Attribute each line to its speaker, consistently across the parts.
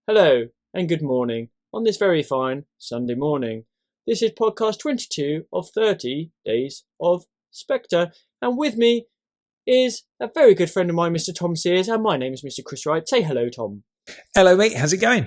Speaker 1: Hello and good morning on this very fine Sunday morning. This is podcast 22 of 30 Days of Spectre, and with me is a very good friend of mine, Mr. Tom Sears, and my name is Mr. Chris Wright. Say hello, Tom.
Speaker 2: Hello, mate. How's it going?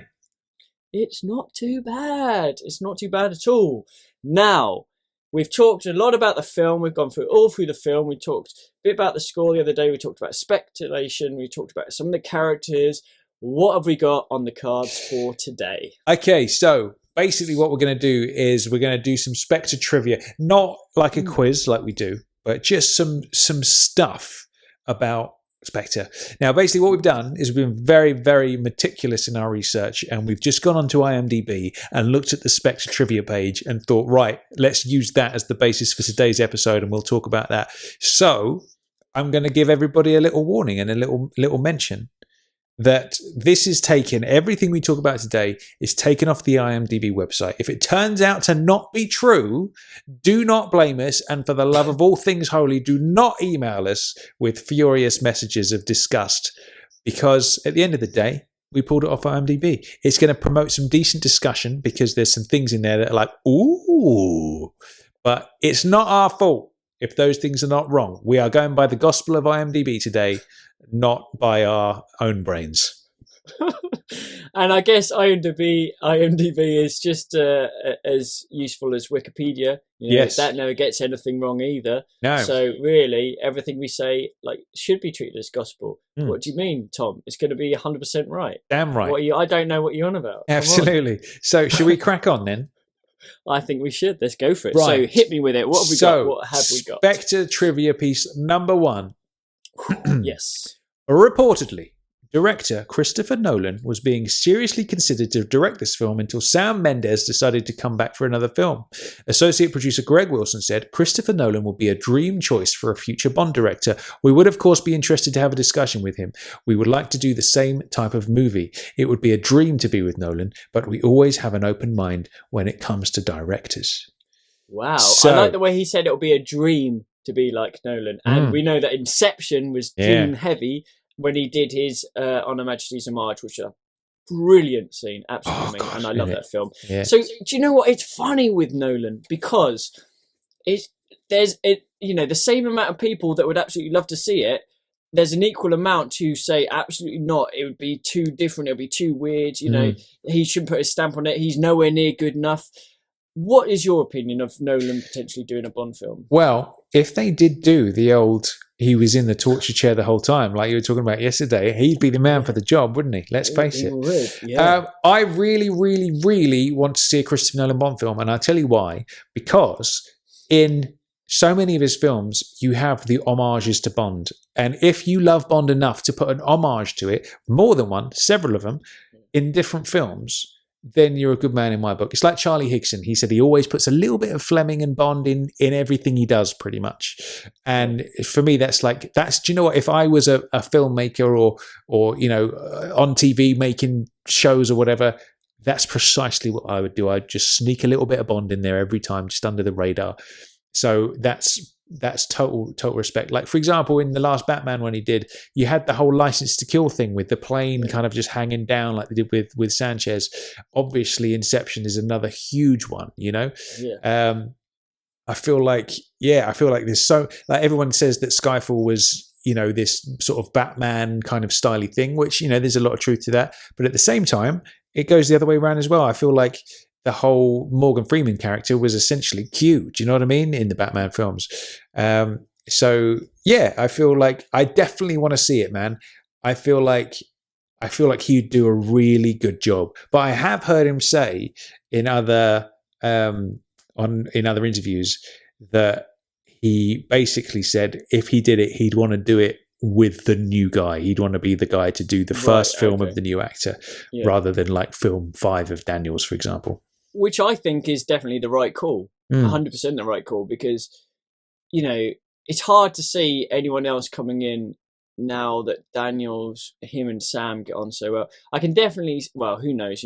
Speaker 1: It's not too bad. It's not too bad at all. Now, we've talked a lot about the film. We've gone through the film. We talked a bit about the score the other day. We talked about speculation. We talked about some of the characters. What have we got on the cards for today?
Speaker 2: Okay, so basically what we're going to do is we're going to do some Spectre trivia. Not like a quiz like we do, but just some stuff about Spectre. Now, basically what we've done is we've been very, very meticulous in our research, and we've just gone onto IMDB and looked at the Spectre trivia page and thought, right, let's use that as the basis for today's episode, and we'll talk about that. So I'm going to give everybody a little warning and a little mention that this is taken, everything we talk about today is taken off the IMDb website. If it turns out to not be true, do not blame us. And for the love of all things holy, do not email us with furious messages of disgust, because at the end of the day, we pulled it off IMDb. It's going to promote some decent discussion because there's some things in there that are like, ooh, but it's not our fault if those things are not wrong. We are going by the gospel of IMDb today, not by our own brains.
Speaker 1: And I guess IMDb is just as useful as Wikipedia.
Speaker 2: Yes.
Speaker 1: That never gets anything wrong either.
Speaker 2: No.
Speaker 1: So really, everything we say should be treated as gospel. What do you mean, Tom? It's going to be 100% right.
Speaker 2: Damn right.
Speaker 1: I don't know what you're on about.
Speaker 2: Absolutely. So should we crack on then?
Speaker 1: I think we should. Let's go for it.
Speaker 2: Right.
Speaker 1: So hit me with it. What have we got? What have we got?
Speaker 2: Spectre trivia piece number 1.
Speaker 1: Yes.
Speaker 2: Reportedly, director Christopher Nolan was being seriously considered to direct this film until Sam Mendes decided to come back for another film. Associate producer Greg Wilson said, Christopher Nolan would be a dream choice for a future Bond director. We would, of course, be interested to have a discussion with him. We would like to do the same type of movie. It would be a dream to be with Nolan, but we always have an open mind when it comes to directors.
Speaker 1: Wow. I like the way he said it will be a dream to be like Nolan. And we know that Inception was dream heavy when he did his On Her Majesty's Homage, which is a brilliant scene, absolutely amazing, and I love that film. Yeah. So do you know what? It's funny with Nolan because there's the same amount of people that would absolutely love to see it. There's an equal amount to say absolutely not. It would be too different. It would be too weird. He shouldn't put his stamp on it. He's nowhere near good enough. What is your opinion of Nolan potentially doing a Bond film?
Speaker 2: Well, if they did do the old, he was in the torture chair the whole time, like you were talking about yesterday, he'd be the man for the job, wouldn't he? Let's face it.
Speaker 1: Would, yeah.
Speaker 2: I really, really, really want to see a Christopher Nolan Bond film, and I'll tell you why. Because in so many of his films, you have the homages to Bond. And if you love Bond enough to put an homage to it, more than one, several of them, in different films, then you're a good man in my book. It's like Charlie Higson. He said he always puts a little bit of Fleming and Bond in everything he does, pretty much. And for me, do you know what? If I was a filmmaker or on TV making shows or whatever, that's precisely what I would do. I'd just sneak a little bit of Bond in there every time, just under the radar. So that's total respect. Like, for example, in the last Batman one he did, you had the whole License to Kill thing with the plane kind of just hanging down like they did with Sanchez. Obviously, Inception is another huge one,
Speaker 1: Yeah.
Speaker 2: I feel like there's so, like, everyone says that Skyfall was, this sort of Batman kind of styly thing, which, there's a lot of truth to that. But at the same time, it goes the other way around as well. I feel like the whole Morgan Freeman character was essentially Q. Do you know what I mean? In the Batman films. So yeah, I feel like I definitely want to see it, man. I feel like he'd do a really good job. But I have heard him say in other interviews that he basically said if he did it, he'd want to do it with the new guy. He'd want to be the guy to do the first film of the new actor, rather than like film 5 of Daniels, for example.
Speaker 1: Which I think is definitely the right call, 100% the right call, because, it's hard to see anyone else coming in now that him and Sam get on so well. I can definitely, well, who knows,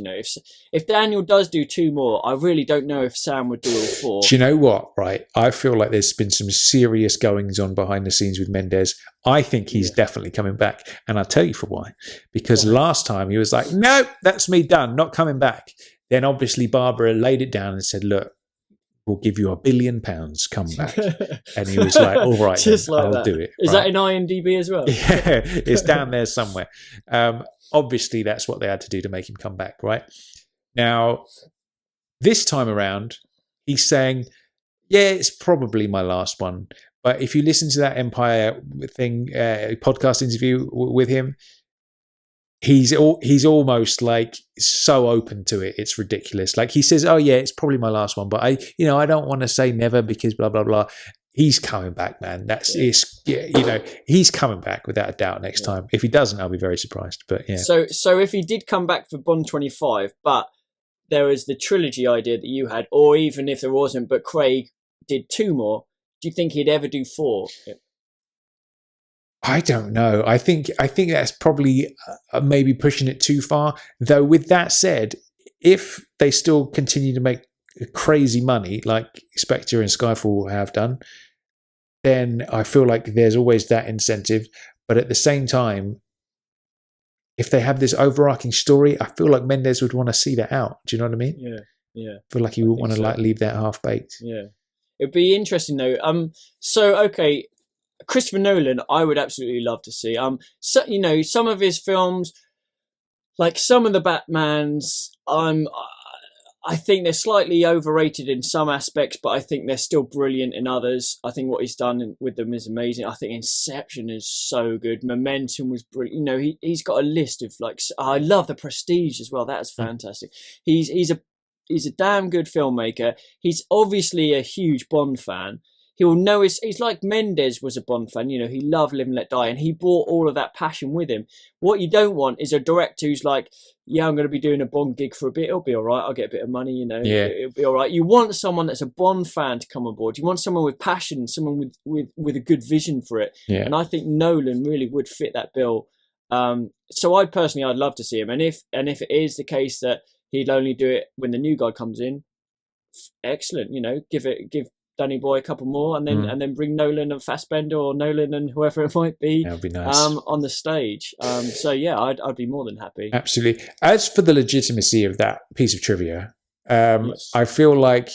Speaker 1: if Daniel does do 2 more, I really don't know if Sam would do all 4.
Speaker 2: Do you know what, right? I feel like there's been some serious goings on behind the scenes with Mendes. I think he's definitely coming back. And I'll tell you for why. Because last time he was like, no, that's me done, not coming back. Then obviously Barbara laid it down and said, look, we'll give you £1 billion, come back. And he was like, all right, then, like I'll do it.
Speaker 1: Is that in IMDb as well?
Speaker 2: Yeah, it's down there somewhere. Obviously, that's what they had to do to make him come back, right? Now, this time around, he's saying, yeah, it's probably my last one. But if you listen to that Empire thing, podcast interview with him, he's almost like so open to it. It's ridiculous. Like he says, oh yeah, it's probably my last one, but I don't want to say never because blah, blah, blah. He's coming back, man. He's coming back without a doubt next time. If he doesn't, I'll be very surprised. But yeah.
Speaker 1: So if he did come back for Bond 25, but there was the trilogy idea that you had, or even if there wasn't, but Craig did 2 more, do you think he'd ever do 4?
Speaker 2: I don't know. I think that's probably maybe pushing it too far. Though with that said, if they still continue to make crazy money like Spectre and Skyfall have done, then I feel like there's always that incentive. But at the same time, if they have this overarching story, I feel like Mendes would want to see that out. Do you know what I mean?
Speaker 1: Yeah.
Speaker 2: I feel like he would want to like leave that half baked.
Speaker 1: Yeah. It'd be interesting though. So okay. Christopher Nolan, I would absolutely love to see. So, some of his films, like some of the Batmans, I think they're slightly overrated in some aspects, but I think they're still brilliant in others. I think what he's done with them is amazing. I think Inception is so good. Momentum was brilliant. He's got a list of I love The Prestige as well. That's fantastic. He's a damn good filmmaker. He's obviously a huge Bond fan. He'll know he's like Mendes was a Bond fan, he loved Live and Let Die, and he brought all of that passion with him. What you don't want is a director who's like, yeah, I'm going to be doing a Bond gig for a bit, it'll be all right, I'll get a bit of money, it'll be all right. You want someone that's a Bond fan to come on board. You want someone with passion, someone with a good vision for it. Yeah. And I think Nolan really would fit that bill. So I'd love to see him. And if it is the case that he'd only do it when the new guy comes in, excellent, give Danny Boy a couple more, and then bring Nolan and Fassbender, or Nolan and whoever it might be.
Speaker 2: That would be nice.
Speaker 1: On the stage. So yeah, I'd be more than happy.
Speaker 2: Absolutely. As for the legitimacy of that piece of trivia, yes. I feel like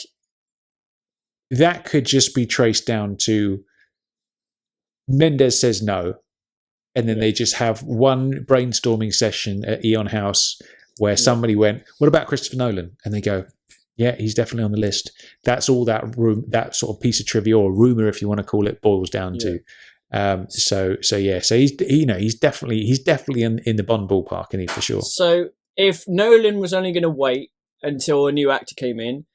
Speaker 2: that could just be traced down to Mendes says no, and then they just have one brainstorming session at Eon House where somebody went, "What about Christopher Nolan?" And they go, yeah, he's definitely on the list. That's all that sort of piece of trivia or rumor, if you want to call it, boils down to. So he's definitely in the Bond ballpark, isn't he, for sure?
Speaker 1: So if Nolan was only going to wait until a new actor came in,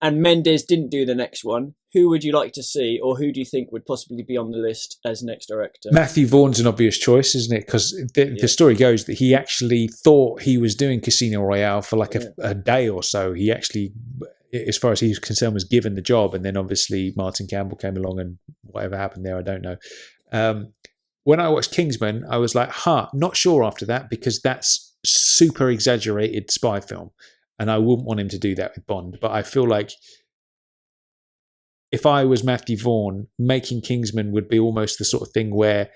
Speaker 1: and Mendes didn't do the next one, who would you like to see, or who do you think would possibly be on the list as next director?
Speaker 2: Matthew Vaughn's an obvious choice, isn't it? Because the story goes that he actually thought he was doing Casino Royale for like a day or so. He actually, as far as he was concerned, was given the job. And then obviously Martin Campbell came along and whatever happened there, I don't know. When I watched Kingsman, I was like, not sure after that, because that's super exaggerated spy film. And I wouldn't want him to do that with Bond. But I feel like if I was Matthew Vaughn, making Kingsman would be almost the sort of thing where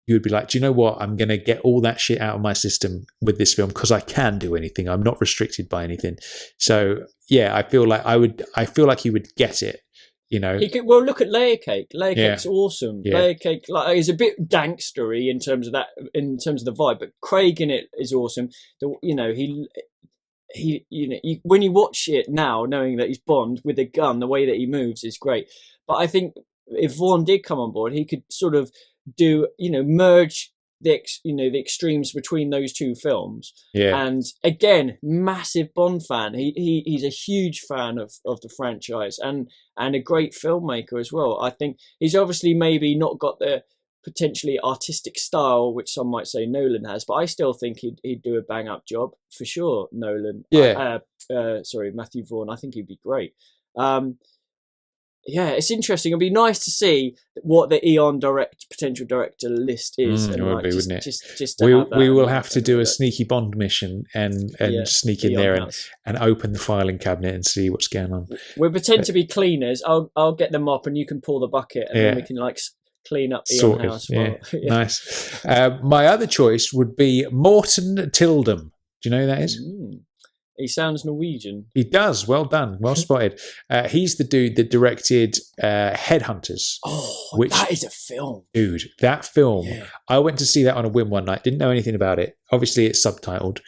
Speaker 2: you would be like, do you know what? I'm going to get all that shit out of my system with this film because I can do anything. I'm not restricted by anything. So yeah, I feel like he would get it. He could,
Speaker 1: look at Layer Cake. Layer Cake's awesome. Yeah. Layer Cake is a bit gangstery in terms of the vibe, but Craig in it is awesome. When you watch it now, knowing that he's Bond with a gun, the way that he moves is great. But I think if Vaughn did come on board, he could sort of do, merge the extremes between those two films. Yeah. And again, massive Bond fan. He's a huge fan of the franchise and a great filmmaker as well. I think he's obviously maybe not got the potentially artistic style, which some might say Nolan has, but I still think he'd do a bang up job for sure. Nolan, Matthew Vaughn, I think he'd be great. yeah, it's interesting. It'd be nice to see what the Eon potential director list is.
Speaker 2: It
Speaker 1: and
Speaker 2: would
Speaker 1: like,
Speaker 2: be,
Speaker 1: just,
Speaker 2: wouldn't it?
Speaker 1: Just to have that
Speaker 2: we will have to do a sneaky Bond mission and sneak in
Speaker 1: Eon
Speaker 2: there
Speaker 1: House.
Speaker 2: and open the filing cabinet and see what's going on.
Speaker 1: We'll pretend to be cleaners. I'll get the mop and you can pull the bucket, and then we can like clean up Eon House.
Speaker 2: Nice. My other choice would be Morten Tildum. Do you know who that is?
Speaker 1: He sounds Norwegian.
Speaker 2: He does. Well done. Well spotted. He's the dude that directed Headhunters.
Speaker 1: Oh, that is a film.
Speaker 2: Dude, that film. Yeah. I went to see that on a whim one night. Didn't know anything about it. Obviously, it's subtitled.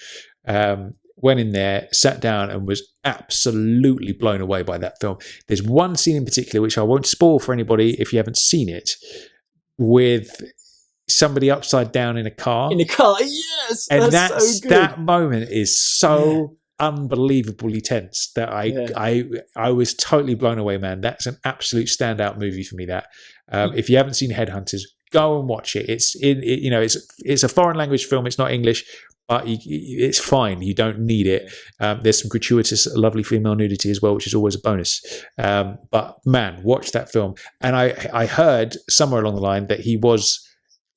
Speaker 2: Went in there, sat down, and was absolutely blown away by that film. There's one scene in particular, which I won't spoil for anybody if you haven't seen it, with somebody upside down in a car.
Speaker 1: In a car, yes.
Speaker 2: And
Speaker 1: that's so good.
Speaker 2: That moment is so unbelievably tense that I was totally blown away, man. That's an absolute standout movie for me. That if you haven't seen Headhunters, go and watch it. It's a foreign language film. It's not English, but it's fine. You don't need it. There's some gratuitous, lovely female nudity as well, which is always a bonus. But man, watch that film. And I heard somewhere along the line that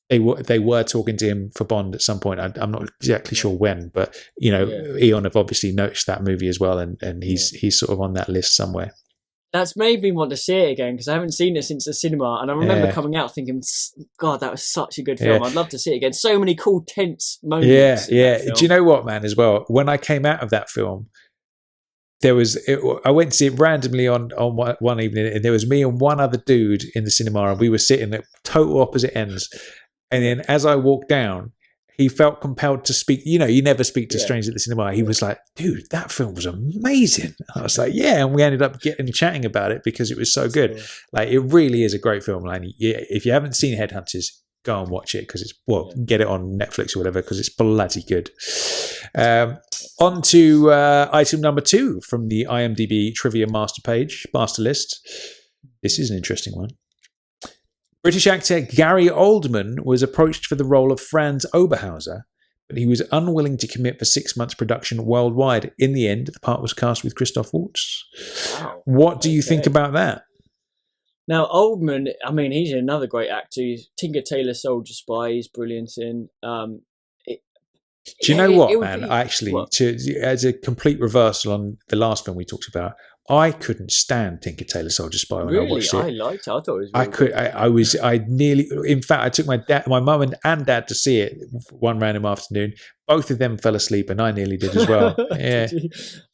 Speaker 2: they were talking to him for Bond at some point. I'm not exactly sure when, but Eon have obviously noticed that movie as well, and he's sort of on that list somewhere.
Speaker 1: That's made me want to see it again because I haven't seen it since the cinema, and I remember coming out thinking, "God, that was such a good film. I'd love to see it again." So many cool tense moments. Yeah.
Speaker 2: Do you know what, man? As well, when I came out of that film, I went to see it randomly on one evening, and there was me and one other dude in the cinema, and we were sitting at total opposite ends. And then as I walked down, he felt compelled to speak. You never speak to strangers at the cinema. He was like, dude, that film was amazing. I was like, yeah. And we ended up chatting about it because it was so good. Like, it really is a great film. Like, if you haven't seen Headhunters, go and watch it because get it on Netflix or whatever because it's bloody good. On to item number 2 from the IMDb trivia master list. This is an interesting one. British actor Gary Oldman was approached for the role of Franz Oberhauser, but he was unwilling to commit for 6 months production worldwide. In the end, the part was cast with Christoph Waltz. Wow. What do you think about that?
Speaker 1: Now, Oldman, I mean, he's another great actor. He's Tinker Tailor Soldier Spy. He's brilliant in.
Speaker 2: Do you know what, man? As a complete reversal on the last film we talked about, I couldn't stand Tinker Tailor Soldier Spy when I watched it.
Speaker 1: I liked it. I thought it was
Speaker 2: in fact, I took my mum and dad to see it one random afternoon. Both of them fell asleep and I nearly did as well. Yeah.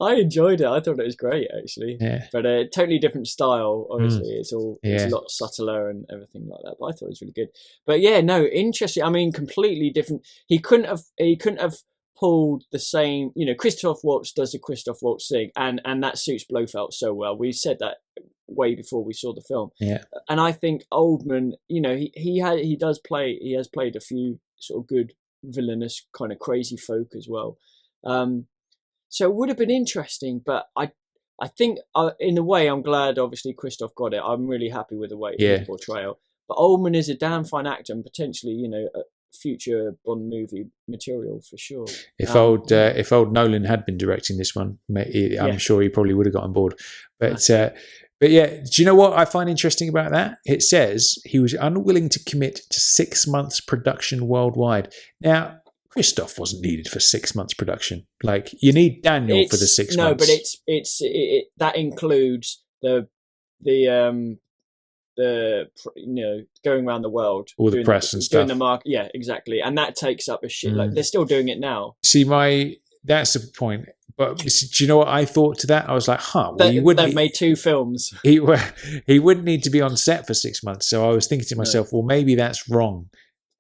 Speaker 1: I enjoyed it. I thought it was great, actually. Yeah. But a totally different style, obviously. It's a lot subtler and everything like that. But I thought it was really good. But yeah, no, interesting. I mean, completely different. He couldn't have pulled the same, Christoph Waltz does the Christoph Waltz thing, and that suits Blofeld so well. We said that way before we saw the film. Yeah. And I think Oldman, he has played a few sort of good villainous kind of crazy folk as well. So it would have been interesting, but I think in a way I'm glad obviously Christoph got it. I'm really happy with the way his portrayal. But Oldman is a damn fine actor and potentially, future Bond movie material for sure.
Speaker 2: If old Nolan had been directing this one, I'm sure he probably would have got on board. But yeah, do you know what I find interesting about that? It says he was unwilling to commit to 6 months production worldwide. Now, Christoph wasn't needed for 6 months production. Like, you need Daniel for the 6 months.
Speaker 1: No, but it's that includes the going around the world,
Speaker 2: all the press and stuff,
Speaker 1: doing the market. Yeah, exactly, and that takes up a shit. Like, they're still doing it now.
Speaker 2: See, that's the point. But do you know what I thought to that? I was like,
Speaker 1: they've made 2 films.
Speaker 2: He wouldn't need to be on set for 6 months. So I was thinking to myself, well, maybe that's wrong.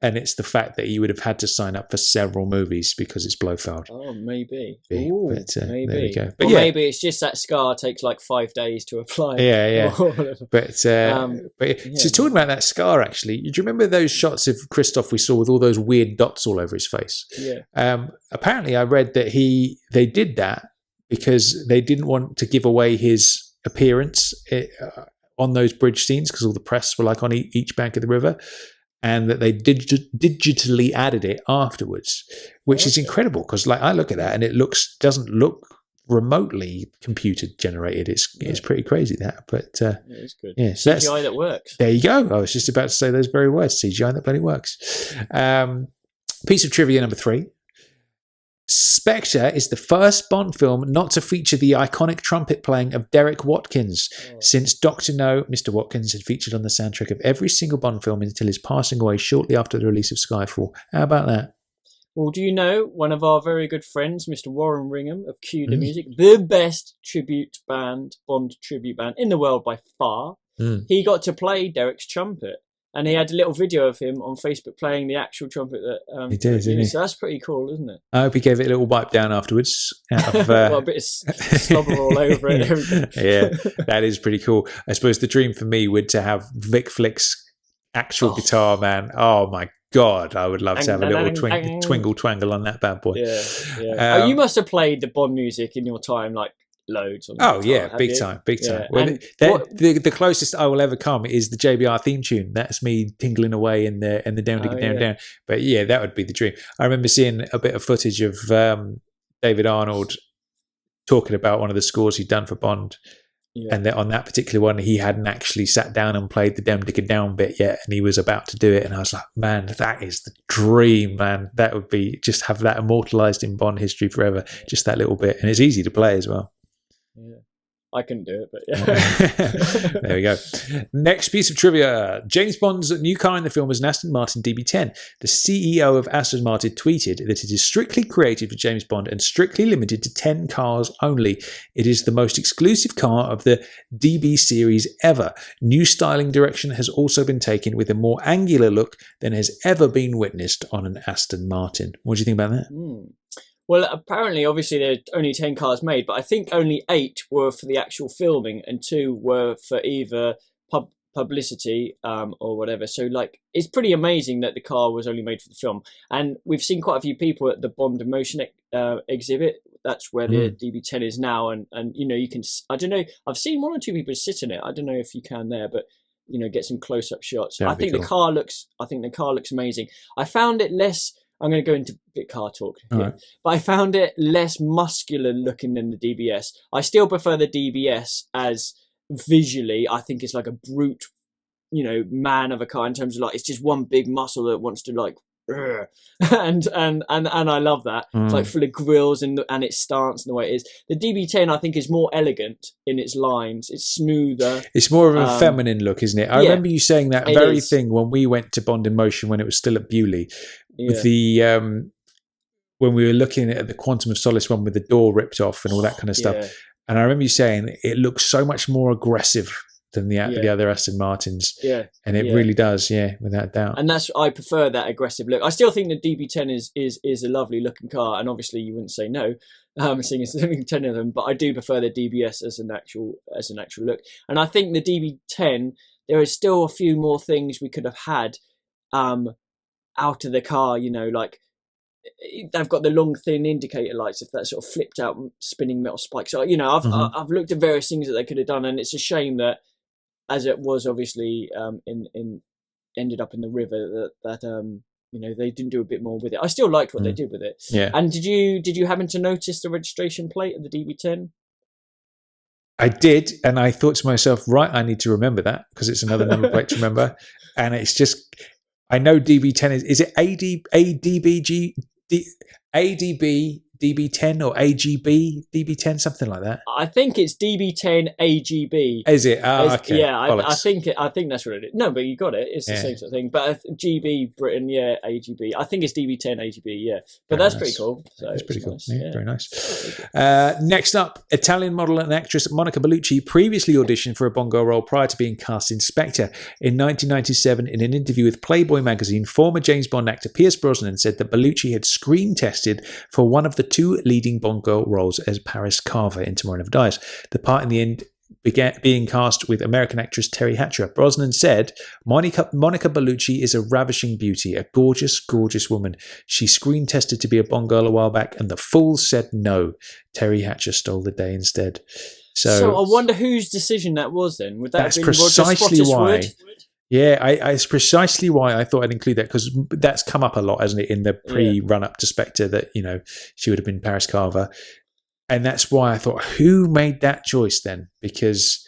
Speaker 2: And it's the fact that he would have had to sign up for several movies because it's Blofeld.
Speaker 1: Oh, maybe. Ooh,
Speaker 2: maybe. There we go.
Speaker 1: But maybe it's just that scar takes like 5 days to apply.
Speaker 2: Yeah. But so talking about that scar, actually, do you remember those shots of Christoph we saw with all those weird dots all over his face?
Speaker 1: Yeah.
Speaker 2: Apparently, I read that they did that because they didn't want to give away his appearance on those bridge scenes because all the press were like on each bank of the river. And that they digitally added it afterwards, which is incredible because, like, I look at that and it doesn't look remotely computer generated. It's pretty crazy that, but
Speaker 1: it's good.
Speaker 2: Yeah, so
Speaker 1: CGI that works.
Speaker 2: There you go. I was just about to say those very words. CGI that bloody works. Piece of trivia number 3. Spectre is the first Bond film not to feature the iconic trumpet playing of Derek Watkins, since Dr. No, Mr. Watkins had featured on the soundtrack of every single Bond film until his passing away shortly after the release of Skyfall. How about that?
Speaker 1: Well, do you know one of our very good friends, Mr. Warren Ringham of Cue the Music, the best Bond tribute band in the world by far, he got to play Derek's trumpet. And he had a little video of him on Facebook playing the actual trumpet that
Speaker 2: he did, didn't he?
Speaker 1: So that's pretty cool, isn't it?
Speaker 2: I hope he gave it a little wipe down afterwards. Out of,
Speaker 1: well, a bit of slobber all over it and everything.
Speaker 2: Yeah, that is pretty cool. I suppose the dream for me would to have Vic Flick's actual guitar, man. Oh my God, I would love to have a little twingle twangle on that bad boy.
Speaker 1: Yeah. You must have played the Bond music in your time, like loads. On
Speaker 2: big time. Well, the closest I will ever come is the JBR theme tune. That's me tingling away in the down. But yeah, that would be the dream. I remember seeing a bit of footage of David Arnold talking about one of the scores he'd done for Bond. Yeah. And on that particular one, he hadn't actually sat down and played the Dem Digga Down bit yet, and he was about to do it. And I was like, man, that is the dream, man. That would be just have that immortalized in Bond history forever, just that little bit. And it's easy to play as well.
Speaker 1: Yeah. I couldn't do it, but yeah.
Speaker 2: There we go. Next piece of trivia. James Bond's new car in the film is an Aston Martin DB10. The CEO of Aston Martin tweeted that it is strictly created for James Bond and strictly limited to 10 cars only. It is the most exclusive car of the DB series ever. New styling direction has also been taken with a more angular look than has ever been witnessed on an Aston Martin. What do you think about that?
Speaker 1: Well, apparently, obviously, there are only 10 cars made, but I think only 8 were for the actual filming and 2 were for either publicity or whatever. So, like, it's pretty amazing that the car was only made for the film. And we've seen quite a few people at the Bond Emotion exhibit. That's where the DB10 is now. And you know, you can, I don't know, I've seen 1 or 2 people sit in it. I don't know if you can there, but, you know, get some close-up shots. I think the car looks amazing. I found it less... I'm going to go into a bit car talk here, right. But I found it less muscular looking than the DBS. I still prefer the DBS as visually, I think it's like a brute, you know, man of a car in terms of like, it's just one big muscle that wants to like, and I love that. It's like full of grills and its stance and the way it is. The DB10 I think is more elegant in its lines. It's smoother.
Speaker 2: It's more of a feminine look, isn't it? I remember you saying that very thing when we went to Bond in Motion when it was still at Bewley. With the when we were looking at the Quantum of Solace one with the door ripped off and all that kind of stuff, and I remember you saying it looks so much more aggressive than the other Aston Martins, and it really does, without a doubt.
Speaker 1: And I prefer that aggressive look. I still think the DB10 is a lovely looking car, and obviously you wouldn't say no, seeing as there's only 10 of them. But I do prefer the DBS as an actual look, and I think the DB10 there is still a few more things we could have had. Out of the car, you know, like they've got the long thin indicator lights, if that sort of flipped out spinning metal spikes. So, you know, I've looked at various things that they could have done, and it's a shame that, as it was obviously ended up in the river, that you know, they didn't do a bit more with it. I still liked what they did with it.
Speaker 2: Yeah.
Speaker 1: And did you happen to notice the registration plate of the DB10?
Speaker 2: I did, and I thought to myself, right, I need to remember that because it's another number plate to remember, and it's just. I know DB10 is it ADB DB10 or AGB DB10, something like that.
Speaker 1: I think it's DB10 AGB.
Speaker 2: Is it? Okay.
Speaker 1: Yeah, I think that's what it is. No, but you got it. It's the same sort of thing. But GB Britain, AGB. I think it's DB10 AGB. But that's pretty cool. So
Speaker 2: that's pretty cool.
Speaker 1: Nice.
Speaker 2: Yeah, very nice. Next up, Italian model and actress Monica Bellucci previously auditioned for a Bond girl role prior to being cast in Spectre. In 1997, in an interview with Playboy magazine, former James Bond actor Pierce Brosnan said that Bellucci had screen tested for one of the 2 leading Bond girl roles as Paris Carver in Tomorrow Never Dies. The part in the end began being cast with American actress Terry Hatcher. Brosnan said, Monica Bellucci is a ravishing beauty, a gorgeous, gorgeous woman. She screen tested to be a Bond girl a while back and the fools said no. Terry Hatcher stole the day instead. So
Speaker 1: I wonder whose decision that was then. Would that
Speaker 2: that's
Speaker 1: have been
Speaker 2: precisely
Speaker 1: Roger
Speaker 2: why.
Speaker 1: Spottiswoode?
Speaker 2: Yeah, it's precisely why I thought I'd include that, because that's come up a lot, hasn't it, in the pre-run-up to Spectre, that, you know, she would have been Paris Carver. And that's why I thought, who made that choice then? Because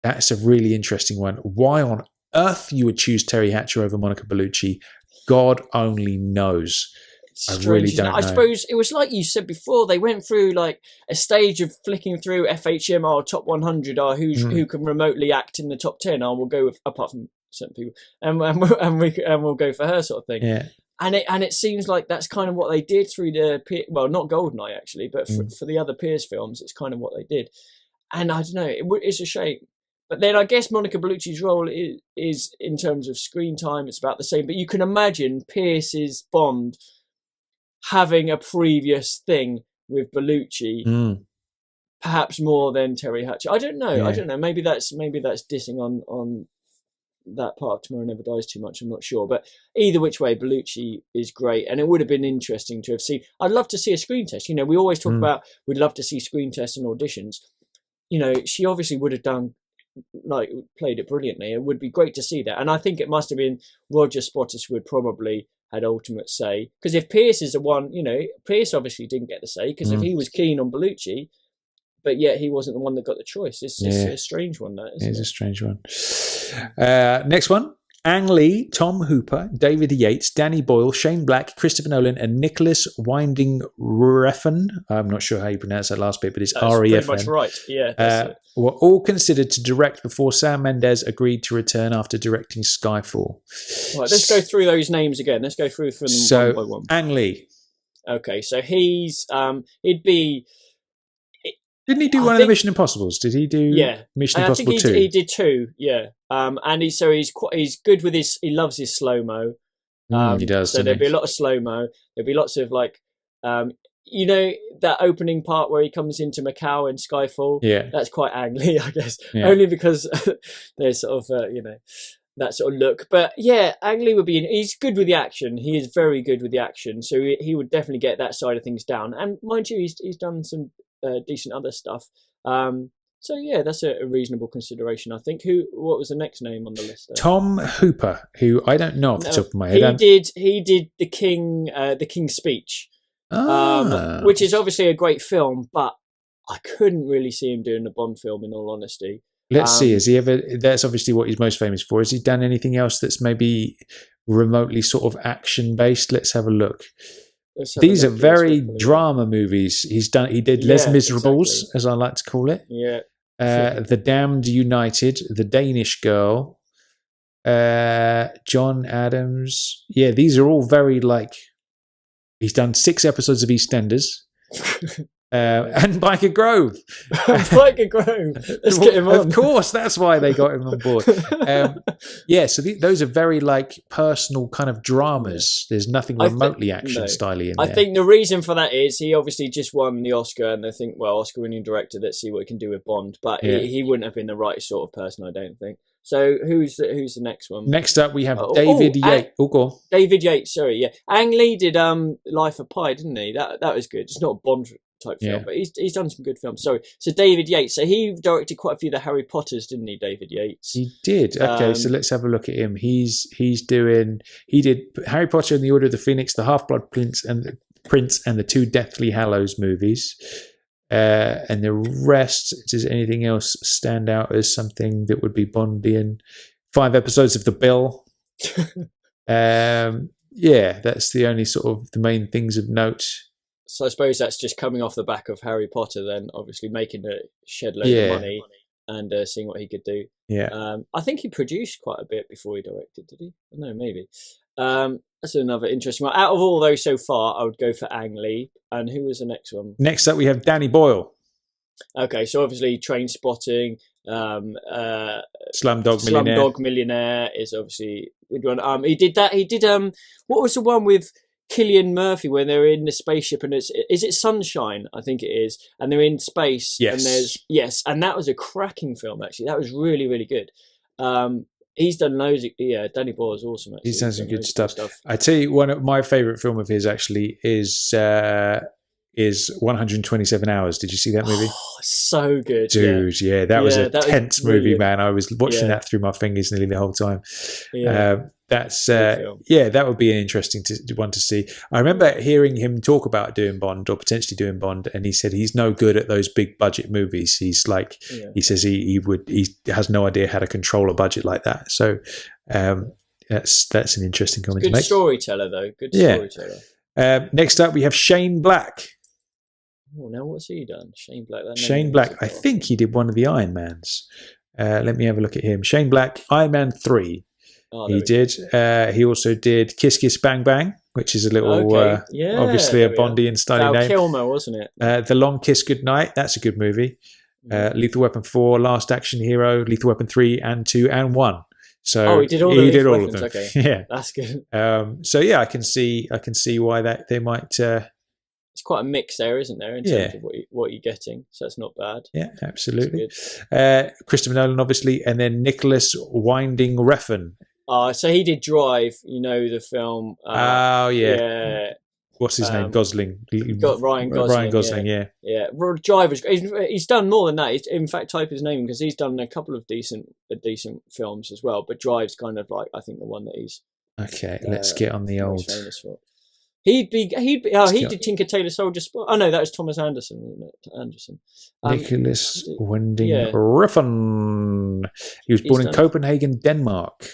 Speaker 2: that's a really interesting one. Why on earth you would choose Terry Hatcher over Monica Bellucci, God only knows. I really don't know.
Speaker 1: I suppose it was like you said before, they went through like a stage of flicking through FHM, top 100, who can remotely act in the top 10. We'll go with, apart from certain people, and we'll go for her sort of thing.
Speaker 2: Yeah.
Speaker 1: And it seems like that's kind of what they did through not Goldeneye actually, but for the other Pierce films, it's kind of what they did. And I don't know, it's a shame. But then I guess Monica Bellucci's role is in terms of screen time, it's about the same. But you can imagine Pierce's Bond having a previous thing with Bellucci, perhaps more than Terry Hatcher. I don't know. Yeah. I don't know. Maybe that's dissing on that part of Tomorrow Never Dies too much. I'm not sure. But either which way, Bellucci is great, and it would have been interesting to have seen. I'd love to see a screen test. You know, we always talk about we'd love to see screen tests and auditions. You know, she obviously would have played it brilliantly. It would be great to see that, and I think it must have been Roger Spottiswoode probably had ultimate say, because if Pierce is the one, you know, Pierce obviously didn't get the say, because if he was keen on Bellucci, but yet he wasn't the one that got the choice. It's a strange one, that isn't it?
Speaker 2: It is a strange one. Next one. Ang Lee, Tom Hooper, David Yates, Danny Boyle, Shane Black, Christopher Nolan, and Nicholas Winding Refn. I'm not sure how you pronounce that last bit, but it's R-E-F-N.
Speaker 1: That's pretty much right. Yeah.
Speaker 2: Were all considered to direct before Sam Mendes agreed to return after directing Skyfall.
Speaker 1: Right, let's go through those names again. Let's go through them one by one.
Speaker 2: Ang Lee.
Speaker 1: Okay, so he's he'd be.
Speaker 2: Didn't he do one of the Mission Impossibles? Did he do Mission Impossible 2?
Speaker 1: He did 2, yeah. And he's good with he loves his slow-mo.
Speaker 2: He does.
Speaker 1: So there'd be a lot of slow-mo. There'd be lots of you know, that opening part where he comes into Macau in Skyfall?
Speaker 2: Yeah.
Speaker 1: That's quite Ang Lee, I guess.
Speaker 2: Yeah.
Speaker 1: Only because there's sort of, you know, that sort of look. But yeah, Ang Lee he's good with the action. He is very good with the action. So he would definitely get that side of things down. And mind you, he's done some decent other stuff. So yeah, that's a reasonable consideration, I think. What was the next name on the list there?
Speaker 2: Tom Hooper, who I don't know off the top of my head.
Speaker 1: He did the King's Speech, which is obviously a great film, but I couldn't really see him doing a Bond film, in all honesty.
Speaker 2: Let's see. Has he ever? That's obviously what he's most famous for. Has he done anything else that's maybe remotely sort of action based? Let's have a look. These are very drama movies. He did Les Miserables, as I like to call it.
Speaker 1: Yeah.
Speaker 2: The Damned United, The Danish Girl, John Adams. Yeah, these are all very he's done 6 episodes of EastEnders. And Biker Grove.
Speaker 1: Biker Grove. Let's get him on.
Speaker 2: Of course, that's why they got him on board. So those are very personal kind of dramas. There's nothing remotely action-styly in there.
Speaker 1: I think the reason for that is he obviously just won the Oscar, and they think, well, Oscar-winning director, let's see what he can do with Bond. But he wouldn't have been the right sort of person, I don't think. So who's the next one?
Speaker 2: Next up, we have David Yates. Go on.
Speaker 1: David Yates, sorry, yeah. Ang Lee did Life of Pi, didn't he? That was good. It's not a Bond type film, but he's done some good films. Sorry. So David Yates. So he directed quite a few of the Harry Potters, didn't he, David Yates?
Speaker 2: He did. Okay, so let's have a look at him. He did Harry Potter and the Order of the Phoenix, the Half-Blood Prince, and the 2 Deathly Hallows movies. And the rest, does anything else stand out as something that would be Bondian? 5 episodes of The Bill. That's the only sort of the main things of note.
Speaker 1: So I suppose that's just coming off the back of Harry Potter, then obviously making a shed load of money and seeing what he could do.
Speaker 2: Yeah.
Speaker 1: I think he produced quite a bit before he directed, did he? No, maybe. That's another interesting one. Out of all those so far, I would go for Ang Lee. And who was the next one?
Speaker 2: Next up, we have Danny Boyle.
Speaker 1: Okay, so obviously Trainspotting,
Speaker 2: Slumdog
Speaker 1: Millionaire is obviously a good one. He did that. He did what was the one with Cillian Murphy when they're in the spaceship and is it Sunshine? I think it is, and they're in space.
Speaker 2: Yes.
Speaker 1: And and that was a cracking film actually. That was really, really good. He's done loads of, Danny Boyle is awesome actually.
Speaker 2: He's done some good stuff. I tell you, one of my favourite film of his actually is is 127 Hours. Did you see that movie?
Speaker 1: Oh, so good.
Speaker 2: Dude, that was a tense movie, man. I was watching that through my fingers nearly the whole time. That would be an interesting one to see. I remember hearing him talk about doing Bond or potentially doing Bond, and he said he's no good at those big budget movies. He's like, he says he has no idea how to control a budget like that. So that's an interesting comment to make.
Speaker 1: Good storyteller, though. Good storyteller.
Speaker 2: Next up, we have Shane Black.
Speaker 1: Oh, now what's he done? Shane Black.
Speaker 2: Shane Black. I think he did one of the Iron Mans. Let me have a look at him. Shane Black, Iron Man 3. Oh, he did. He also did Kiss Kiss Bang Bang, which is a little, obviously a Bondy and styling name.
Speaker 1: Val Kilmer, wasn't it?
Speaker 2: The Long Kiss Goodnight. That's a good movie. Lethal Weapon 4, Last Action Hero, Lethal Weapon 3 and 2 and 1. So
Speaker 1: he did all of them. Okay.
Speaker 2: Yeah,
Speaker 1: that's good.
Speaker 2: I can see why that they might.
Speaker 1: It's quite a mix there, isn't there, in terms of what you're getting? So it's not bad.
Speaker 2: Yeah, absolutely. Christopher Nolan, obviously, and then Nicholas Winding Refn.
Speaker 1: So he did Drive, the film.
Speaker 2: What's his name? Gosling.
Speaker 1: Ryan Gosling.
Speaker 2: Ryan Gosling, yeah.
Speaker 1: Drive is. He's done more than that. In fact, type his name because he's done a couple of decent films as well. But Drive's kind of like, I think, the one that he's.
Speaker 2: Okay, let's get on the old.
Speaker 1: Famous for. He did Tinker Tailor Soldier Spy. Oh no, that was Thomas Anderson, wasn't it? Anderson.
Speaker 2: Nicholas Winding Refn. He was born in Copenhagen, Denmark.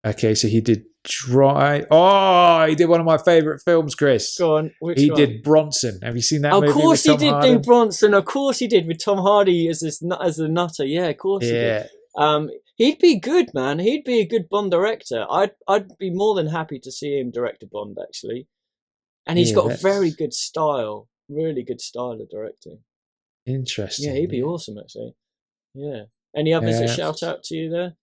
Speaker 2: Okay, so he did Drive. Oh, he did one of my favourite films, Chris.
Speaker 1: Go on. Which
Speaker 2: one?
Speaker 1: He
Speaker 2: did Bronson. Have you seen that movie?
Speaker 1: Of course
Speaker 2: with Tom
Speaker 1: he did
Speaker 2: Hardy?
Speaker 1: do Bronson. Of course he did with Tom Hardy as the nutter. Yeah, of course he did. He'd be good, man. He'd be a good Bond director. I'd be more than happy to see him direct a Bond, actually. And he's got a very good style, really good style of directing.
Speaker 2: Interesting.
Speaker 1: Yeah, he'd be awesome, actually. Yeah. Any others that shout out to you there?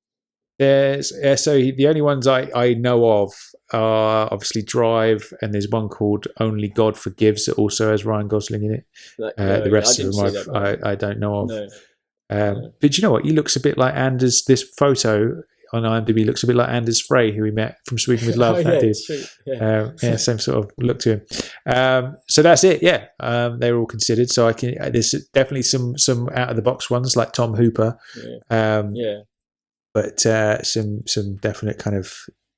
Speaker 2: There's the only ones I know of are obviously Drive, and there's one called Only God Forgives that also has Ryan Gosling in it. The rest of them I don't know of. No. But you know what? He looks a bit like Anders. This photo on IMDb looks a bit like Anders Frey, who we met from Sweden with Love. That dude. Same sort of look to him. So that's it. Yeah, they're all considered. So there's definitely some out of the box ones like Tom Hooper. But some definite kind of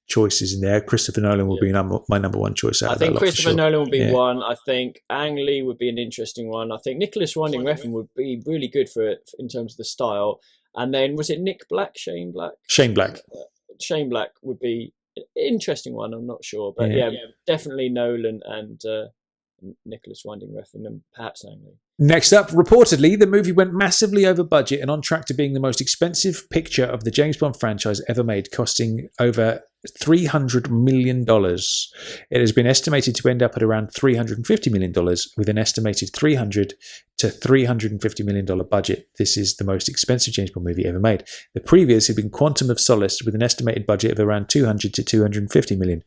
Speaker 2: choices in there. Christopher Nolan will be my number one choice.
Speaker 1: I think Christopher Nolan will be one. I think Ang Lee would be an interesting one. I think Nicholas Winding Refn would be really good for it in terms of the style. And then was it Shane Black? Shane Black would be an interesting one. I'm not sure, but definitely Nolan and Nicholas Winding Refn and perhaps Ang Lee.
Speaker 2: Next up, reportedly, the movie went massively over budget and on track to being the most expensive picture of the James Bond franchise ever made, costing over $300 million. It has been estimated to end up at around $350 million, with an estimated $300 to $350 million budget. This is the most expensive James Bond movie ever made. The previous had been Quantum of Solace, with an estimated budget of around $200 to $250 million.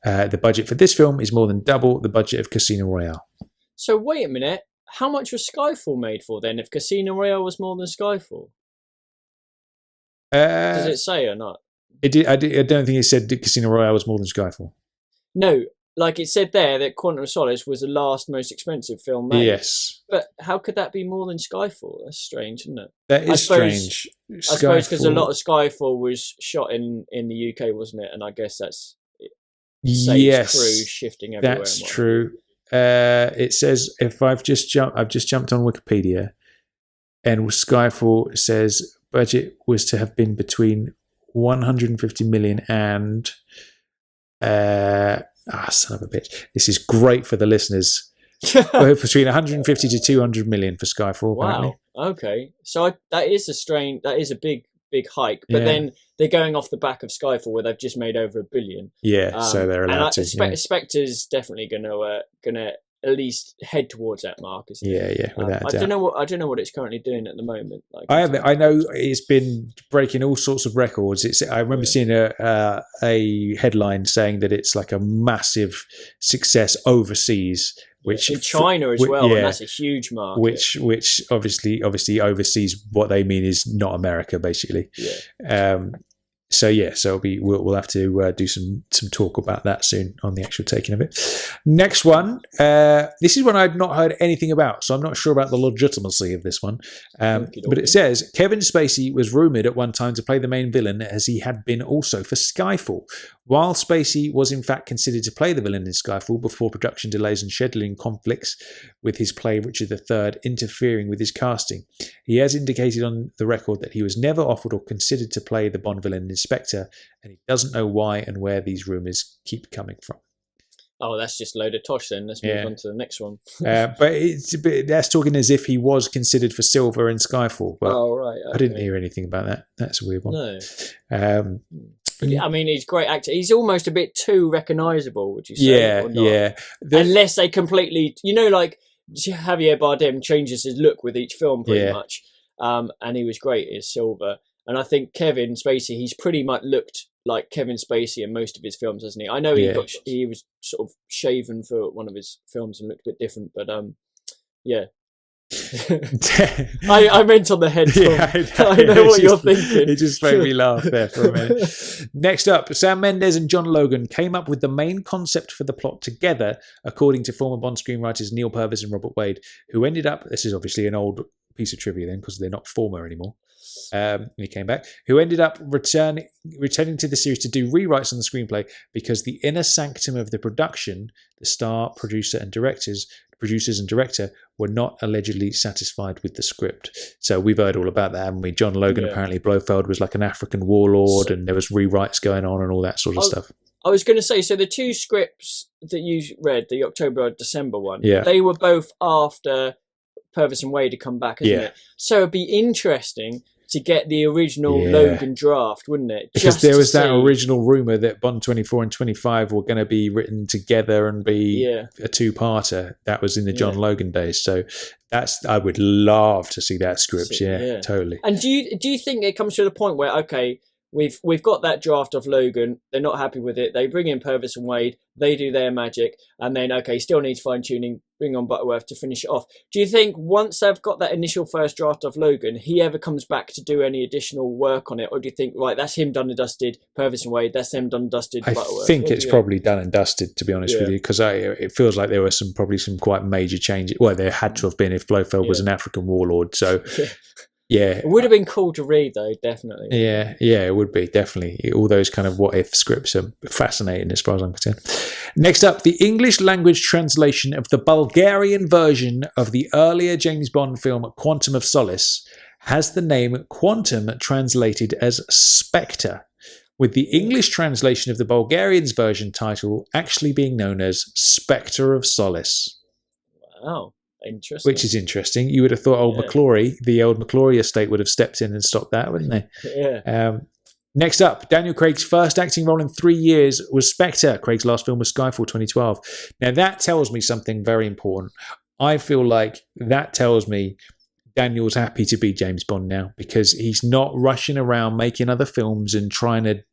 Speaker 2: The budget for this film is more than double the budget of Casino Royale.
Speaker 1: So wait a minute. How much was Skyfall made for then? If Casino Royale was more than Skyfall, does it say or not?
Speaker 2: It did. I don't think it said Casino Royale was more than Skyfall.
Speaker 1: No, like it said there that Quantum of Solace was the last most expensive film made.
Speaker 2: Yes,
Speaker 1: but how could that be more than Skyfall? That's strange, isn't it?
Speaker 2: That is strange.
Speaker 1: I suppose because a lot of Skyfall was shot in the UK, wasn't it? And I guess that's crew shifting everywhere.
Speaker 2: That's true. It says I've just jumped on Wikipedia, and Skyfall says budget was to have been between 150 million and son of a bitch. This is great for the listeners. Between 150 to 200 million for Skyfall.
Speaker 1: Wow.
Speaker 2: Apparently.
Speaker 1: Okay. So that is a big hike, but then they're going off the back of Skyfall where they've just made over $1 billion.
Speaker 2: Yeah, so they're allowed to.
Speaker 1: Spectre's definitely gonna at least head towards that mark, isn't it?
Speaker 2: Yeah, without a doubt.
Speaker 1: I don't know what it's currently doing at the moment.
Speaker 2: I know it's been breaking all sorts of records. I remember seeing a headline saying that it's like a massive success overseas. Which
Speaker 1: in China as well, and that's a huge market.
Speaker 2: Which obviously overseas, what they mean is not America, basically.
Speaker 1: Yeah.
Speaker 2: So we'll have to do some talk about that soon on the actual taking of it. Next one, this is one I'd not heard anything about, so I'm not sure about the legitimacy of this one. But it says Kevin Spacey was rumored at one time to play the main villain, as he had been also for Skyfall. While Spacey was in fact considered to play the villain in Skyfall before production delays and scheduling conflicts with his play Richard III interfering with his casting, he has indicated on the record that he was never offered or considered to play the Bond villain in Spectre, and he doesn't know why and where these rumours keep coming from.
Speaker 1: Oh, that's just a load of tosh then. Let's move on to the next one.
Speaker 2: But that's talking as if he was considered for Silver in Skyfall. But
Speaker 1: right. Okay.
Speaker 2: I didn't hear anything about that. That's a weird one.
Speaker 1: No. I mean, he's a great actor. He's almost a bit too recognisable, would you say?
Speaker 2: Yeah.
Speaker 1: Unless they completely, like Javier Bardem changes his look with each film pretty much. And he was great as Silver. And I think Kevin Spacey, he's pretty much looked like Kevin Spacey in most of his films, hasn't he? I know he was sort of shaven for one of his films and looked a bit different, but yeah. I meant on the head. I know what you're thinking.
Speaker 2: It just made me laugh there for a minute. Next up, Sam Mendes and John Logan came up with the main concept for the plot together, according to former Bond screenwriters Neil Purvis and Robert Wade, who ended up, this is obviously an old piece of trivia then because they're not former anymore, he came back, who ended up returning to the series to do rewrites on the screenplay because the inner sanctum of the production, the star, producers and director were not allegedly satisfied with the script. So we've heard all about that, haven't we? John Logan, apparently Blofeld was like an African warlord, and there was rewrites going on and all that sort of stuff.
Speaker 1: I was going to say, so the two scripts that you read, the October and December one, they were both after Purvis and Wade had come back, isn't it? So it'd be interesting to get the original Logan draft, wouldn't it?
Speaker 2: Because there was that original rumour that Bond 24 and 25 were going to be written together and be a two-parter. That was in the John Logan days. So I would love to see that script. Totally.
Speaker 1: And do you think it comes to the point where, okay, we've got that draft of Logan, they're not happy with it, they bring in Purvis and Wade, they do their magic, and then, okay, still needs fine-tuning, bring on Butterworth to finish it off. Do you think once they've got that initial first draft of Logan, he ever comes back to do any additional work on it? Or do you think, right, that's him done and dusted, Purvis and Wade, that's them done and dusted, Butterworth?
Speaker 2: I think it's probably done and dusted, to be honest with you, because it feels like there were probably some quite major changes. Well, there had to have been if Blofeld was an African warlord, so... Yeah,
Speaker 1: it would have been cool to read, though. Definitely.
Speaker 2: Yeah, it would be definitely. All those kind of what-if scripts are fascinating, as far as I'm concerned. Next up, the English language translation of the Bulgarian version of the earlier James Bond film *Quantum of Solace* has the name Quantum translated as Spectre, with the English translation of the Bulgarian's version title actually being known as *Spectre of Solace*.
Speaker 1: Wow. Interesting.
Speaker 2: Which is interesting. You would have thought the old McClory estate would have stepped in and stopped that, wouldn't they?
Speaker 1: Yeah.
Speaker 2: Next up, Daniel Craig's first acting role in 3 years was Spectre. Craig's last film was Skyfall 2012. Now that tells me something very important. I feel like that tells me Daniel's happy to be James Bond now, because he's not rushing around making other films and trying to,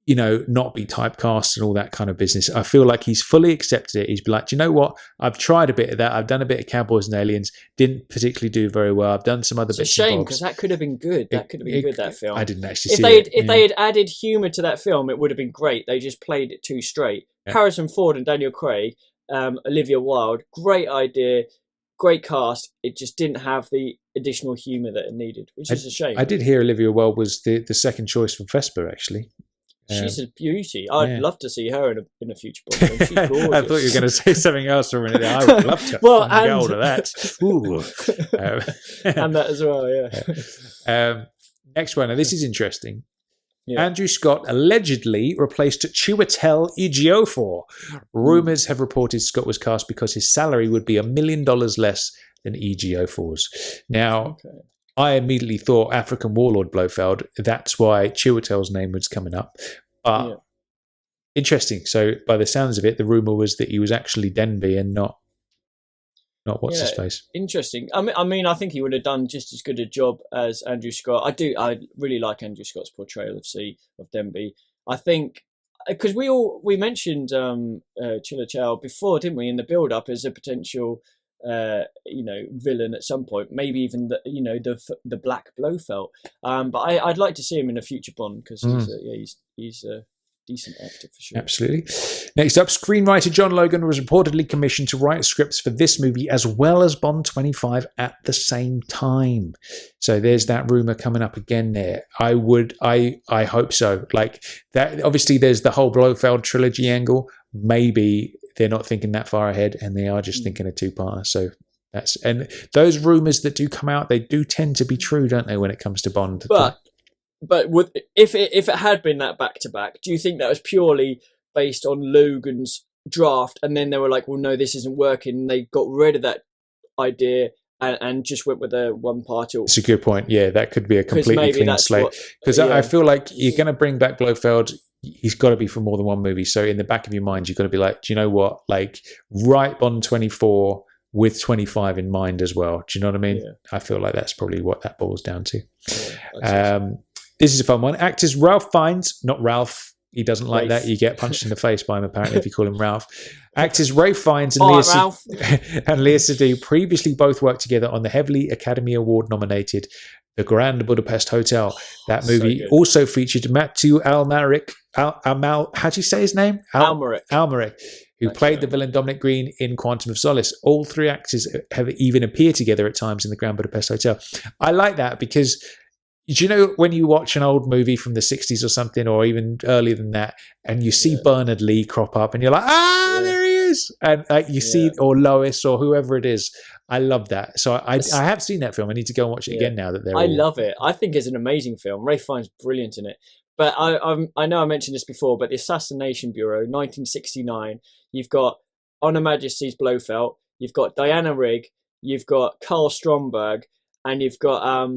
Speaker 2: not be typecast and all that kind of business. I feel like he's fully accepted it. He's been like, do you know what? I've tried a bit of that. I've done a bit of Cowboys and Aliens. Didn't particularly do very well. I've done some other bits.
Speaker 1: It's a shame, because that could have been good. That film.
Speaker 2: I didn't actually see it.
Speaker 1: If they had added humour to that film, it would have been great. They just played it too straight. Yeah. Harrison Ford and Daniel Craig, Olivia Wilde, great idea, great cast. It just didn't have the additional humour that it needed, which is a shame.
Speaker 2: I did hear Olivia Wilde was the second choice for Vesper, actually.
Speaker 1: She's a beauty. I'd love to see her in a future Bond film. She's gorgeous.
Speaker 2: I thought you were going to say something else for a minute. I would love to get hold of that.
Speaker 1: And that as well,
Speaker 2: next one. Now, this is interesting. Yeah. Andrew Scott allegedly replaced Chiwetel Ejiofor. Rumours have reported Scott was cast because his salary would be $1 million less than Ejiofor's. Now... Okay. I immediately thought African warlord Blofeld. That's why Chiwetel's name was coming up. But interesting. So by the sounds of it, the rumour was that he was actually Denby and not what's his face.
Speaker 1: Interesting. I mean, I think he would have done just as good a job as Andrew Scott. I really like Andrew Scott's portrayal of Denby. I think because we mentioned Chiwetel before, didn't we, in the build-up as a potential villain at some point. Maybe even the Black Blofeld. But I'd like to see him in a future Bond because he's a decent actor for sure.
Speaker 2: Absolutely. Next up, screenwriter John Logan was reportedly commissioned to write scripts for this movie as well as Bond 25 at the same time. So there's that rumor coming up again there. I hope so. Like that, obviously there's the whole Blofeld trilogy angle. Maybe they're not thinking that far ahead and they are just thinking a two-parter. So and those rumors that do come out, they do tend to be true, don't they, when it comes to Bond?
Speaker 1: But if it had been that back-to-back, do you think that was purely based on Logan's draft and then they were like, well, no, this isn't working, and they got rid of that idea and just went with a one-parter?
Speaker 2: It's a good point. Yeah, that could be a completely clean slate. Because I feel like you're going to bring back Blofeld, he's got to be for more than one movie. So in the back of your mind, you've got to be like, do you know what? Like, write Bond 24 with 25 in mind as well. Do you know what I mean? Yeah. I feel like that's probably what that boils down to. Yeah, this is a fun one. Actors Ralph Fiennes, not Ralph. He doesn't like that. You get punched in the face by him, apparently, if you call him Ralph. Actors Ralph Fiennes and Lea Seydoux previously both worked together on the heavily Academy Award nominated The Grand Budapest Hotel. That movie also featured Matthew Almaric. How do you say his name? Almaric, who played the villain Dominic Green in Quantum of Solace. All three actors have even appeared together at times in The Grand Budapest Hotel. I like that because, do you know when you watch an old movie from the 60s or something, or even earlier than that, and you see Bernard Lee crop up and you're like, there he is. And you see, or Lois or whoever it is. I love that. So I have seen that film. I need to go and watch it again now that they're
Speaker 1: I love it. I think it's an amazing film. Ralph Fiennes brilliant in it. But I know I mentioned this before, but the Assassination Bureau, 1969, you've got On Her Majesty's Blofeld, you've got Diana Rigg, you've got Carl Stromberg, and you've got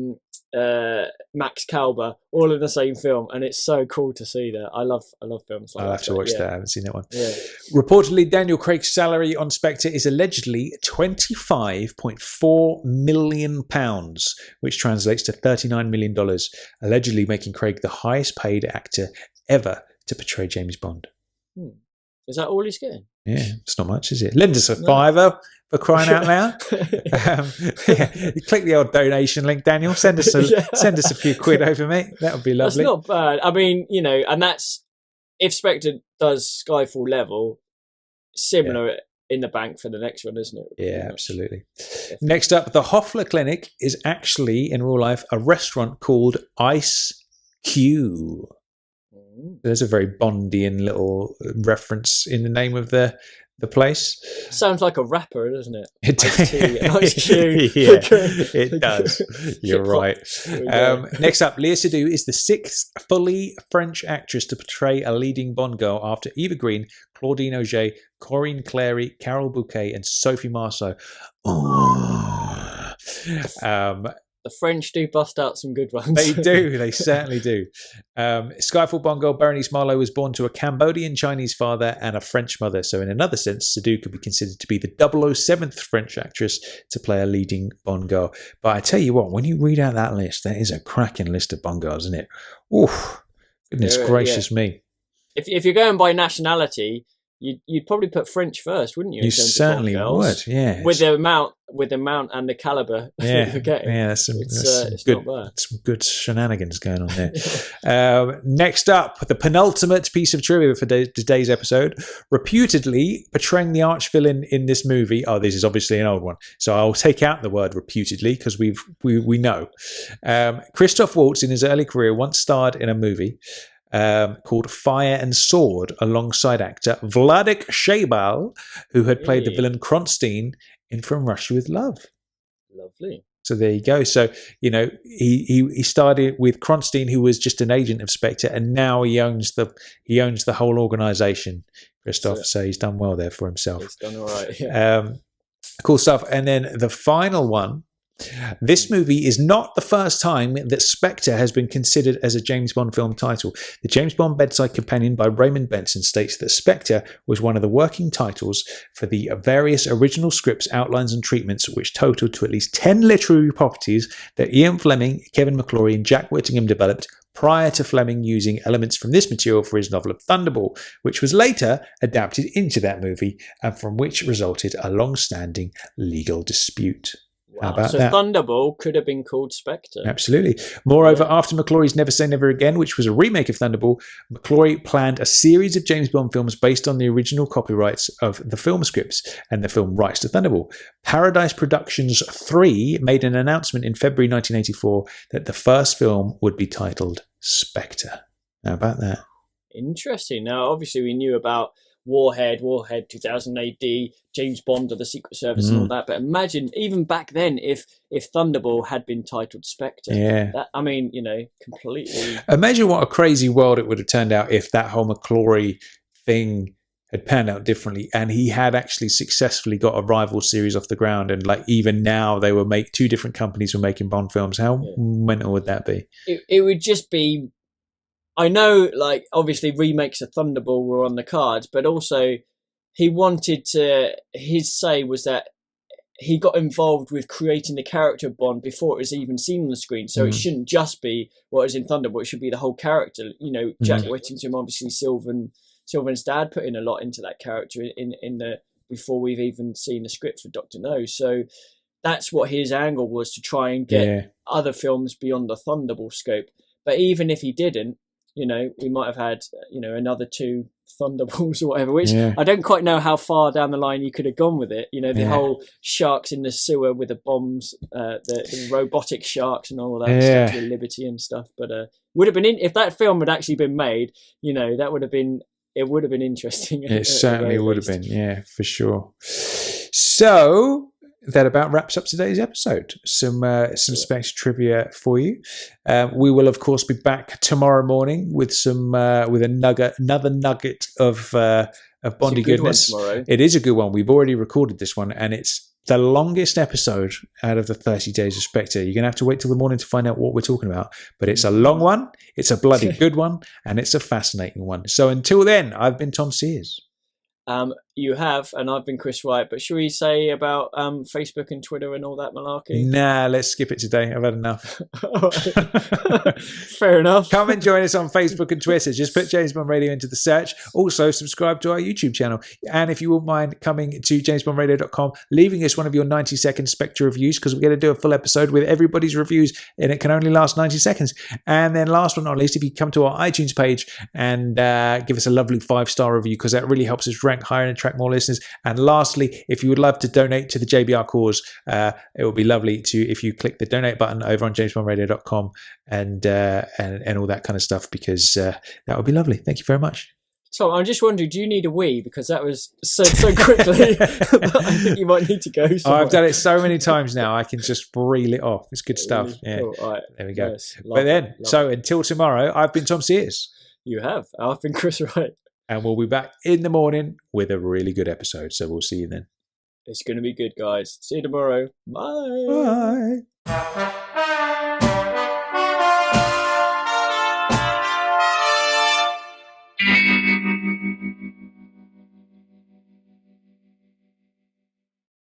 Speaker 1: Max Kalber, all in the same film, and it's so cool to see that. I love films like that.
Speaker 2: I'll have to watch that. I haven't seen that one.
Speaker 1: Yeah.
Speaker 2: Reportedly, Daniel Craig's salary on Spectre is allegedly £25.4 million, which translates to $39 million, allegedly making Craig the highest paid actor ever to portray James Bond.
Speaker 1: Is that all he's getting?
Speaker 2: Yeah, it's not much, is it? Lend us a fiver, for crying out loud. Click the old donation link, Daniel. Send us a few quid over, mate. That would be lovely.
Speaker 1: That's not bad. I mean, and that's if Spectre does Skyfall level, similar in the bank for the next one, isn't it?
Speaker 2: Yeah, absolutely. Definitely. Next up, the Hoffler Clinic is actually in real life a restaurant called Ice Q. There's a very Bondian little reference in the name of the place.
Speaker 1: Sounds like a rapper, doesn't it?
Speaker 2: It does. You're right. Next up, Lea Seydoux is the 6th fully French actress to portray a leading Bond girl after Eva Green, Claudine Auger, Corinne Clary, Carol Bouquet, and Sophie Marceau.
Speaker 1: The French do bust out some good ones.
Speaker 2: They do. They certainly do. Skyfall Bond girl Berenice Marlowe was born to a Cambodian Chinese father and a French mother. So in another sense, Seydoux could be considered to be the 007th French actress to play a leading Bond girl. But I tell you what, when you read out that list, that is a cracking list of Bond girls, isn't it? Oof, goodness gracious me.
Speaker 1: If you're going by nationality, you'd probably put French first, wouldn't you?
Speaker 2: You certainly would, yeah.
Speaker 1: With the amount and the caliber you're getting.
Speaker 2: Yeah, it's good,
Speaker 1: not bad.
Speaker 2: Some good shenanigans going on there. Next up, the penultimate piece of trivia for today's episode. Reputedly portraying the arch villain in this movie. Oh, this is obviously an old one, so I'll take out the word reputedly because we know. Christoph Waltz in his early career once starred in a movie called Fire and Sword alongside actor Vladek Sheybal, who had played the villain Kronstein in From Russia with Love.
Speaker 1: Lovely.
Speaker 2: So there you go. So, he started with Kronstein, who was just an agent of Spectre, and now he owns the whole organisation, Christoph. So he's done well there for himself.
Speaker 1: He's done all right. Yeah.
Speaker 2: Cool stuff. And then the final one. This movie is not the first time that Spectre has been considered as a James Bond film title. The James Bond Bedside Companion by Raymond Benson states that Spectre was one of the working titles for the various original scripts, outlines and treatments, which totaled to at least 10 literary properties that Ian Fleming, Kevin McClory and Jack Whittingham developed prior to Fleming using elements from this material for his novel of Thunderball, which was later adapted into that movie and from which resulted a long-standing legal dispute.
Speaker 1: Wow.
Speaker 2: How about
Speaker 1: so
Speaker 2: that?
Speaker 1: Thunderball could have been called Spectre.
Speaker 2: Absolutely. Moreover, after McClory's Never Say Never Again, which was a remake of Thunderball, McClory planned a series of James Bond films based on the original copyrights of the film scripts and the film rights to Thunderball. Paradise Productions 3 made an announcement in February 1984 that the first film would be titled Spectre. How about that?
Speaker 1: Interesting. Now, obviously, we knew about Warhead 2000 AD, James Bond of the Secret Service and all that. But imagine, even back then, if Thunderball had been titled Spectre.
Speaker 2: Yeah.
Speaker 1: That, I mean, completely.
Speaker 2: Imagine what a crazy world it would have turned out if that whole McClory thing had panned out differently and he had actually successfully got a rival series off the ground, and like even now they were two different companies were making Bond films. How mental would that be?
Speaker 1: It would just be. I know, like, obviously remakes of Thunderball were on the cards, but also he wanted to, his say was that he got involved with creating the character of Bond before it was even seen on the screen. So it shouldn't just be what is in Thunderball, it should be the whole character. Jack Whittington, obviously Sylvan's dad put in a lot into that character in the before we've even seen the script for Dr. No. So that's what his angle was, to try and get other films beyond the Thunderball scope. But even if he didn't, we might have had, another 2 Thunderballs or whatever, which I don't quite know how far down the line you could have gone with it. The whole sharks in the sewer with the bombs, the robotic sharks and all that stuff, the Liberty and stuff. But would have been if that film had actually been made, that would have been, it would have been interesting.
Speaker 2: It certainly would have been, yeah, for sure. So that about wraps up today's episode. Some Spectre trivia for you. We will, of course, be back tomorrow morning with another nugget of Bondy goodness. It is a good one. We've already recorded this one, and it's the longest episode out of the 30 Days of Spectre. You're going to have to wait till the morning to find out what we're talking about. But it's a long one, it's a bloody good one, and it's a fascinating one. So until then, I've been Tom Sears.
Speaker 1: You have, and I've been Chris Wright. But should we say about Facebook and Twitter and all that malarkey?
Speaker 2: Nah, let's skip it today. I've had enough.
Speaker 1: Fair enough.
Speaker 2: Come and join us on Facebook and Twitter. Just put James Bond Radio into the search. Also, subscribe to our YouTube channel. And if you wouldn't mind coming to jamesbondradio.com, leaving us one of your 90-second Spectre reviews, because we're going to do a full episode with everybody's reviews, and it can only last 90 seconds. And then last but not least, if you come to our iTunes page and give us a lovely 5-star review, because that really helps us rank higher and attract more listeners. And lastly, if you would love to donate to the JBR cause, it would be lovely if you click the donate button over on jamesbondradio.com and all that kind of stuff, because that would be lovely. Thank you very much.
Speaker 1: So I'm just wondering, do you need a wee? Because that was so quickly that I think you might need to go somewhere.
Speaker 2: I've done it so many times now, I can just reel it off. It's good stuff. Yeah. Cool. All right. There we go. Nice. Until tomorrow, I've been Tom Sears.
Speaker 1: You have. I've been Chris Wright.
Speaker 2: And we'll be back in the morning with a really good episode. So we'll see you then.
Speaker 1: It's going to be good, guys. See you tomorrow. Bye.
Speaker 2: Bye.